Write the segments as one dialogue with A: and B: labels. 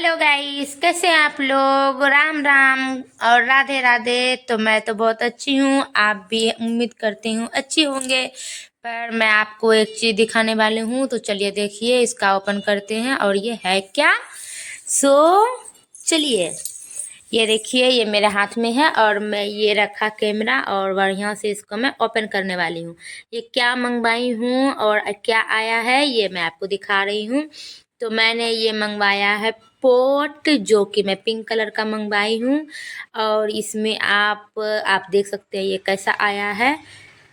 A: Hello guys, कैसे हैं आप लोग। राम राम और राधे राधे। तो मैं तो बहुत अच्छी हूँ, आप भी उम्मीद करती हूँ अच्छी होंगे। पर मैं आपको एक चीज दिखाने वाली हूँ, तो चलिए देखिए, इसका ओपन करते हैं। और ये है क्या? सो चलिए, ये देखिए, ये मेरे हाथ में है और मैं ये रखा कैमरा और बढ़िया से इसको मैं ओपन करने वाली हूँ। ये क्या मंगवाई हूँ और क्या आया है ये मैं आपको दिखा रही हूँ। तो मैंने ये मंगवाया है पोट, जो कि मैं पिंक कलर का मंगवाई हूँ। और इसमें आप देख सकते हैं ये कैसा आया है।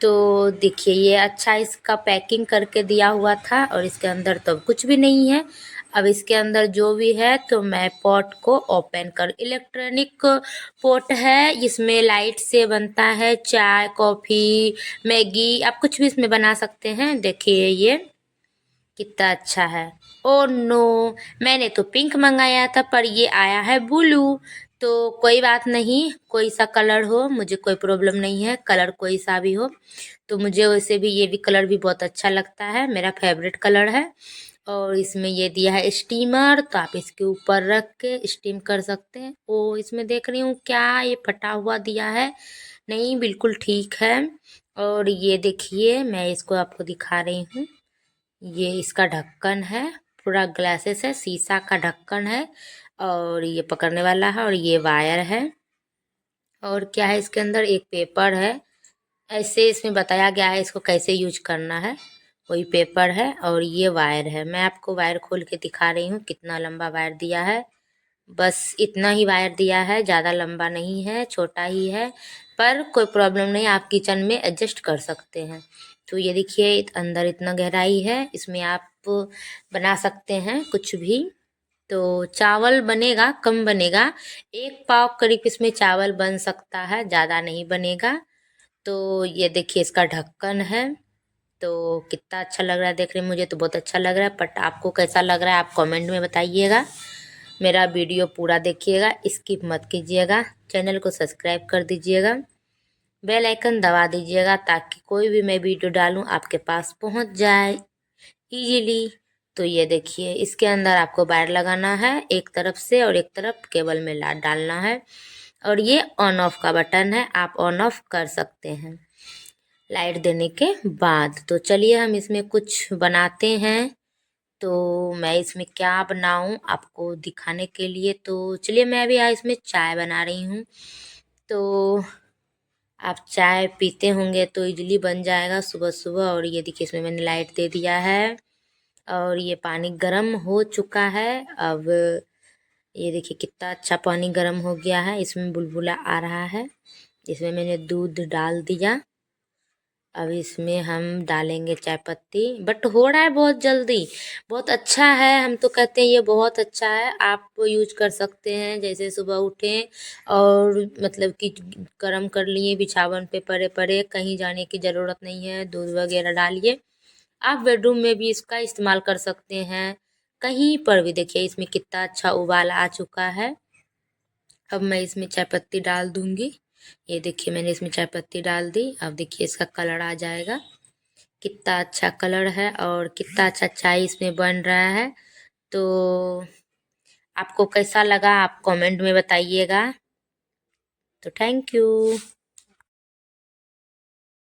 A: तो देखिए, ये अच्छा इसका पैकिंग करके दिया हुआ था और इसके अंदर तो कुछ भी नहीं है। अब इसके अंदर जो भी है, तो मैं पॉट को ओपन कर, इलेक्ट्रॉनिक पॉट है, इसमें लाइट से बनता है चाय, कॉफ़ी, मैगी, आप कुछ भी इसमें बना सकते हैं। देखिए ये कितना अच्छा है। ओ नो, मैंने तो पिंक मंगाया था पर ये आया है ब्लू। तो कोई बात नहीं, कोई सा कलर हो मुझे कोई प्रॉब्लम नहीं है, कलर कोई सा भी हो। तो मुझे वैसे भी ये भी कलर भी बहुत अच्छा लगता है, मेरा फेवरेट कलर है। और इसमें ये दिया है स्टीमर, तो आप इसके ऊपर रख के स्टीम कर सकते हैं। ओ, इसमें देख रही हूँ क्या ये फटा हुआ दिया है, नहीं बिल्कुल ठीक है। और ये देखिए, मैं इसको आपको दिखा रही हूँ, ये इसका ढक्कन है, पूरा ग्लासेस है, शीशा का ढक्कन है। और ये पकड़ने वाला है और ये वायर है। और क्या है, इसके अंदर एक पेपर है, ऐसे इसमें बताया गया है इसको कैसे यूज करना है, वही पेपर है। और ये वायर है, मैं आपको वायर खोल के दिखा रही हूँ कितना लंबा वायर दिया है। बस इतना ही वायर दिया है, ज़्यादा लंबा नहीं है, छोटा ही है। पर कोई प्रॉब्लम नहीं, आप किचन में एडजस्ट कर सकते हैं। तो ये देखिए, अंदर इतना गहराई है, इसमें आप बना सकते हैं कुछ भी। तो चावल बनेगा, कम बनेगा, 1 पाव करीब इसमें चावल बन सकता है, ज़्यादा नहीं बनेगा। तो ये देखिए, इसका ढक्कन है। तो कितना अच्छा लग रहा है, देख रहे हैं, मुझे तो बहुत अच्छा लग रहा है। बट आपको कैसा लग रहा है आप कमेंट में बताइएगा। मेरा वीडियो पूरा देखिएगा, स्किप मत कीजिएगा, चैनल को सब्सक्राइब कर दीजिएगा, बेल आइकन दबा दीजिएगा, ताकि कोई भी मैं वीडियो डालूं आपके पास पहुंच जाए इजीली। तो ये देखिए, इसके अंदर आपको वायर लगाना है एक तरफ से और एक तरफ केबल में ला डालना है। और ये ऑन ऑफ का बटन है, आप ऑन ऑफ कर सकते हैं लाइट देने के बाद। तो चलिए हम इसमें कुछ बनाते हैं। तो मैं इसमें क्या बनाऊं आपको दिखाने के लिए, तो चलिए, मैं अभी यहाँ इसमें चाय बना रही हूँ। तो आप चाय पीते होंगे तो इजली बन जाएगा सुबह सुबह। और ये देखिए, इसमें मैंने लाइट दे दिया है और ये पानी गर्म हो चुका है। अब ये देखिए कितना अच्छा पानी गर्म हो गया है, इसमें बुलबुला आ रहा है। इसमें मैंने दूध डाल दिया। अब इसमें हम डालेंगे चाय पत्ती, बट हो रहा है बहुत जल्दी, बहुत अच्छा है। हम तो कहते हैं ये बहुत अच्छा है, आप यूज कर सकते हैं। जैसे सुबह उठें और मतलब कि गर्म कर लिए, बिछावन पे पड़े पड़े, कहीं जाने की ज़रूरत नहीं है, दूध वगैरह डालिए। आप बेडरूम में भी इसका इस्तेमाल कर सकते हैं, कहीं पर भी। देखिए इसमें कितना अच्छा उबाल आ चुका है। अब मैं इसमें चाय पत्ती डाल दूंगी। ये देखिए, मैंने इसमें चाय पत्ती डाल दी। अब देखिए इसका कलर आ जाएगा, कितना अच्छा कलर है और कितना अच्छा चाय इसमें बन रहा है। तो आपको कैसा लगा आप कमेंट में बताइएगा। तो थैंक यू।